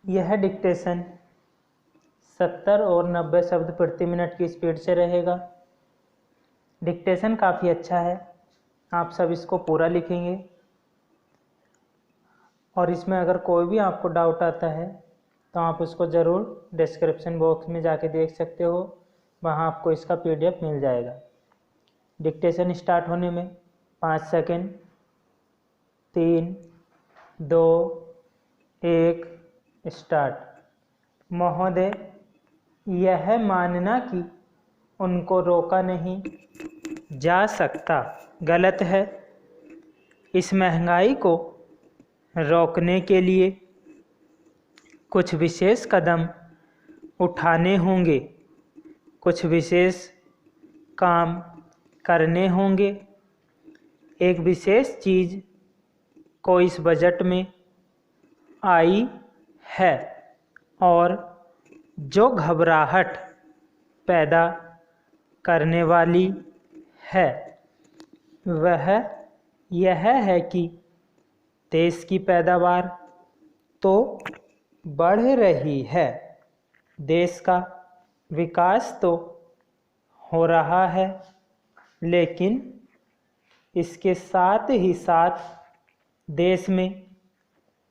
यह डिक्टेशन 70 और 90 शब्द प्रति मिनट की स्पीड से रहेगा। डिक्टेशन काफ़ी अच्छा है, आप सब इसको पूरा लिखेंगे और इसमें अगर कोई भी आपको डाउट आता है तो आप उसको ज़रूर डिस्क्रिप्शन बॉक्स में जाके देख सकते हो, वहाँ आपको इसका PDF मिल जाएगा। डिक्टेशन स्टार्ट होने में 5 सेकंड, 3, 2, 1 स्टार्ट। महोदय, यह मानना कि उनको रोका नहीं जा सकता गलत है। इस महंगाई को रोकने के लिए कुछ विशेष कदम उठाने होंगे, कुछ विशेष काम करने होंगे। एक विशेष चीज़ को इस बजट में आई है और जो घबराहट पैदा करने वाली है वह यह है कि देश की पैदावार तो बढ़ रही है, देश का विकास तो हो रहा है, लेकिन इसके साथ ही साथ देश में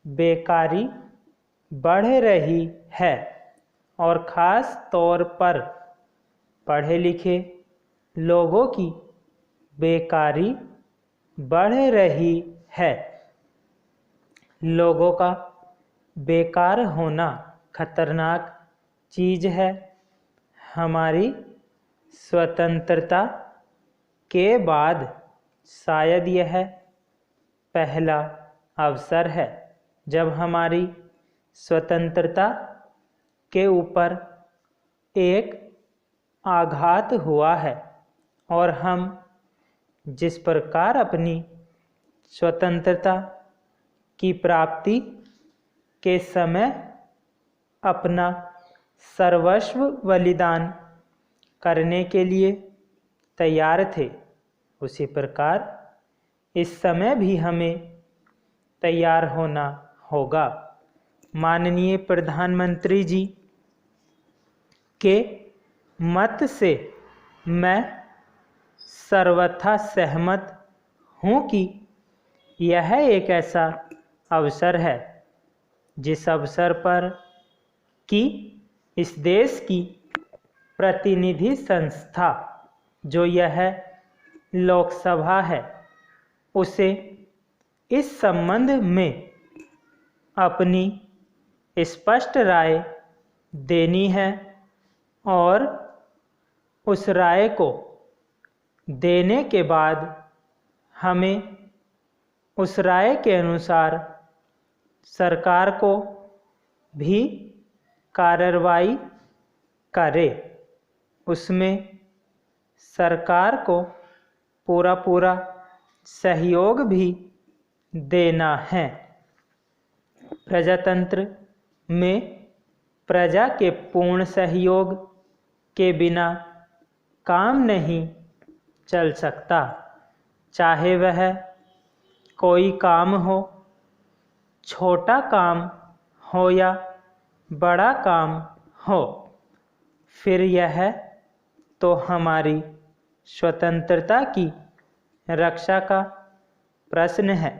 बेकारी बढ़ रही है और ख़ास तौर पर पढ़े लिखे लोगों की बेकारी बढ़ रही है। लोगों का बेकार होना खतरनाक चीज़ है। हमारी स्वतंत्रता के बाद शायद यह पहला अवसर है जब हमारी स्वतंत्रता के ऊपर एक आघात हुआ है और हम जिस प्रकार अपनी स्वतंत्रता की प्राप्ति के समय अपना सर्वस्व बलिदान करने के लिए तैयार थे, उसी प्रकार इस समय भी हमें तैयार होना होगा। माननीय प्रधानमंत्री जी के मत से मैं सर्वथा सहमत हूँ कि यह एक ऐसा अवसर है जिस अवसर पर कि इस देश की प्रतिनिधि संस्था जो यह लोकसभा है उसे इस संबंध में अपनी स्पष्ट राय देनी है और उस राय को देने के बाद हमें उस राय के अनुसार सरकार को भी कार्रवाई करे, उसमें सरकार को पूरा सहयोग भी देना है। प्रजातंत्र में प्रजा के पूर्ण सहयोग के बिना काम नहीं चल सकता, चाहे वह कोई काम हो, छोटा काम हो या बड़ा काम हो। फिर यह तो हमारी स्वतंत्रता की रक्षा का प्रश्न है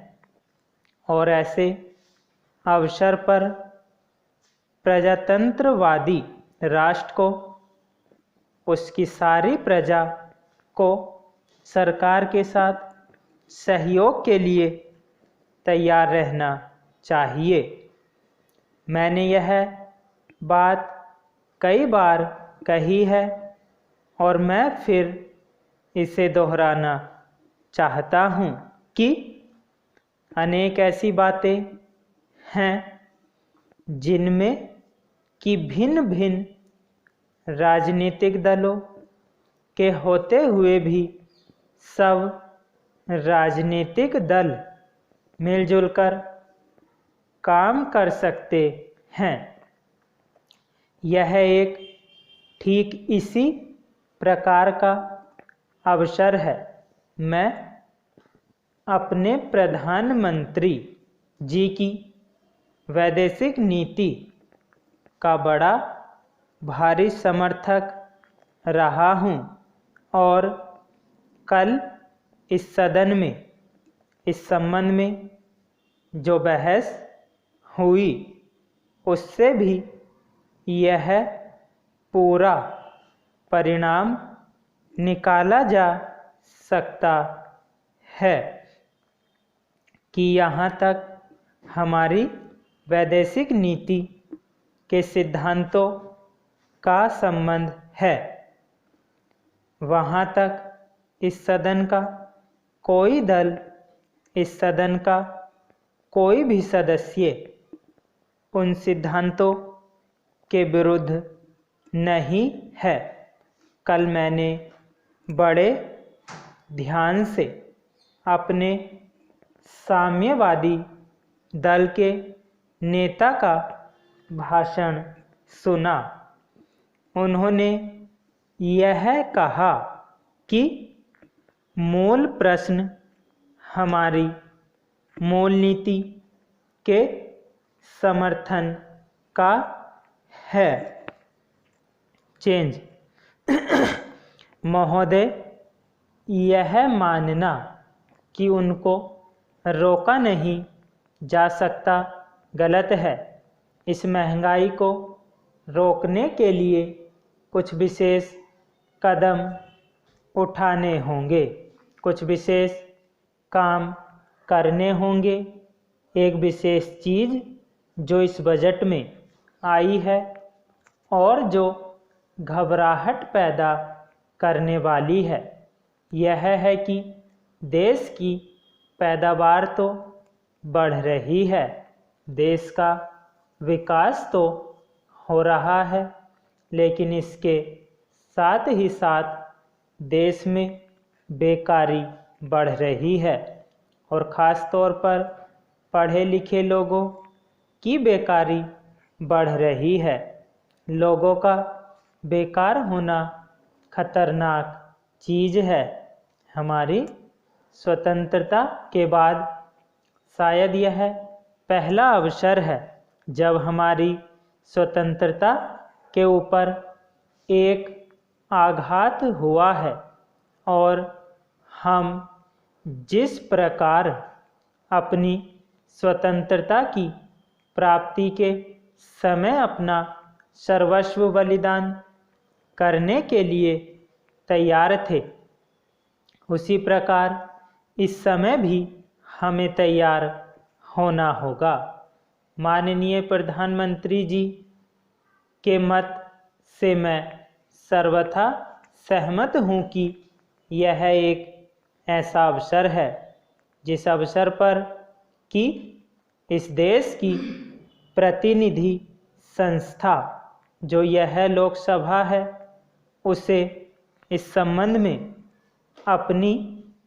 और ऐसे अवसर पर प्रजातंत्रवादी राष्ट्र को उसकी सारी प्रजा को सरकार के साथ सहयोग के लिए तैयार रहना चाहिए। मैंने यह बात कई बार कही है और मैं फिर इसे दोहराना चाहता हूँ कि अनेक ऐसी बातें हैं जिनमें कि भिन्न भिन्न राजनीतिक दलों के होते हुए भी सब राजनीतिक दल मिलजुल कर काम कर सकते हैं। यह एक ठीक इसी प्रकार का अवसर है। मैं अपने प्रधानमंत्री जी की वैदेशिक नीति का बड़ा भारी समर्थक रहा हूँ और कल इस सदन में इस संबंध में जो बहस हुई उससे भी यह पूरा परिणाम निकाला जा सकता है कि यहाँ तक हमारी वैदेशिक नीति के सिद्धांतों का संबंध है, वहाँ तक इस सदन का कोई दल, इस सदन का कोई भी सदस्य उन सिद्धांतों के विरुद्ध नहीं है। कल मैंने बड़े ध्यान से अपने साम्यवादी दल के नेता का भाषण सुना। उन्होंने यह कहा कि मूल प्रश्न हमारी मूल नीति के समर्थन का है। चेंज महोदय, यह मानना कि उनको रोका नहीं जा सकता गलत है। इस महंगाई को रोकने के लिए कुछ विशेष कदम उठाने होंगे, कुछ विशेष काम करने होंगे। एक विशेष चीज़ जो इस बजट में आई है और जो घबराहट पैदा करने वाली है, यह है कि देश की पैदावार तो बढ़ रही है, देश का विकास तो हो रहा है, लेकिन इसके साथ ही साथ देश में बेकारी बढ़ रही है और ख़ास तौर पर पढ़े लिखे लोगों की बेकारी बढ़ रही है। लोगों का बेकार होना खतरनाक चीज़ है। हमारी स्वतंत्रता के बाद शायद यह पहला अवसर है जब हमारी स्वतंत्रता के ऊपर एक आघात हुआ है और हम जिस प्रकार अपनी स्वतंत्रता की प्राप्ति के समय अपना सर्वस्व बलिदान करने के लिए तैयार थे, उसी प्रकार इस समय भी हमें तैयार होना होगा। माननीय प्रधानमंत्री जी के मत से मैं सर्वथा सहमत हूँ कि यह एक ऐसा अवसर है जिस अवसर पर कि इस देश की प्रतिनिधि संस्था जो यह लोकसभा है, उसे इस संबंध में अपनी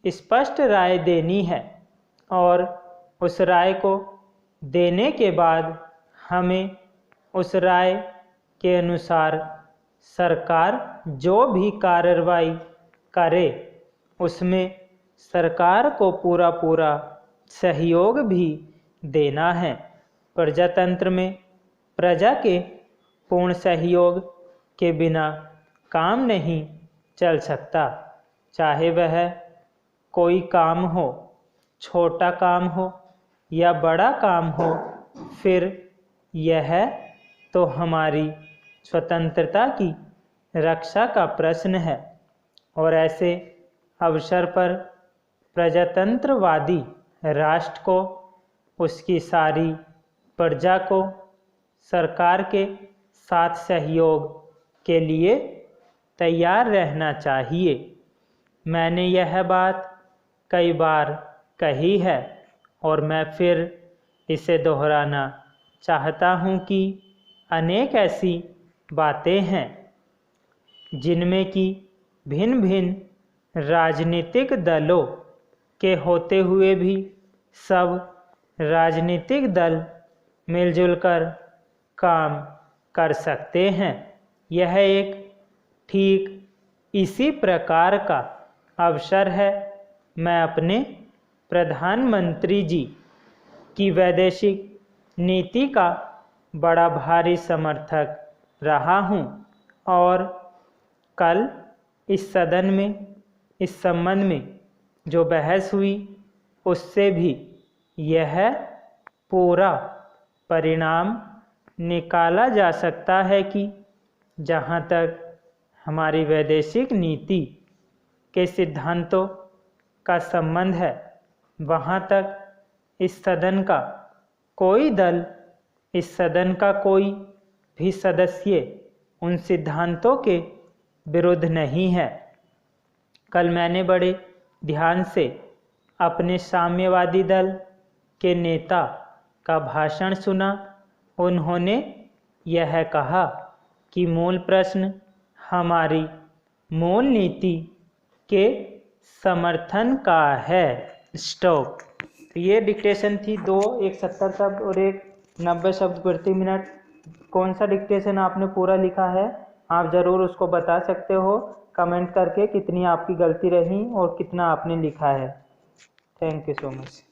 स्पष्ट राय देनी है और उस राय को देने के बाद हमें उस राय के अनुसार सरकार जो भी कार्रवाई करे उसमें सरकार को पूरा सहयोग भी देना है। प्रजातंत्र में प्रजा के पूर्ण सहयोग के बिना काम नहीं चल सकता, चाहे वह कोई काम हो, छोटा काम हो या बड़ा काम हो। फिर यह तो हमारी स्वतंत्रता की रक्षा का प्रश्न है और ऐसे अवसर पर प्रजातंत्रवादी राष्ट्र को, उसकी सारी प्रजा को सरकार के साथ सहयोग के लिए तैयार रहना चाहिए। मैंने यह बात कई बार कही है और मैं फिर इसे दोहराना चाहता हूँ कि अनेक ऐसी बातें हैं जिनमें कि भिन्न भिन्न राजनीतिक दलों के होते हुए भी सब राजनीतिक दल मिलजुल कर काम कर सकते हैं। यह एक ठीक इसी प्रकार का अवसर है। मैं अपने प्रधानमंत्री जी की वैदेशिक नीति का बड़ा भारी समर्थक रहा हूँ और कल इस सदन में इस संबंध में जो बहस हुई उससे भी यह पूरा परिणाम निकाला जा सकता है कि जहाँ तक हमारी वैदेशिक नीति के सिद्धांतों का संबंध है, वहाँ तक इस सदन का कोई दल, इस सदन का कोई भी सदस्य उन सिद्धांतों के विरुद्ध नहीं है। कल मैंने बड़े ध्यान से अपने साम्यवादी दल के नेता का भाषण सुना। उन्होंने यह कहा कि मूल प्रश्न हमारी मूल नीति के समर्थन का है। स्टॉप। तो ये डिक्टेशन थी, दो, एक 70 शब्द और एक 90 शब्द प्रति मिनट। कौन सा डिक्टेशन आपने पूरा लिखा है आप ज़रूर उसको बता सकते हो कमेंट करके, कितनी आपकी गलती रही और कितना आपने लिखा है। Thank you so much.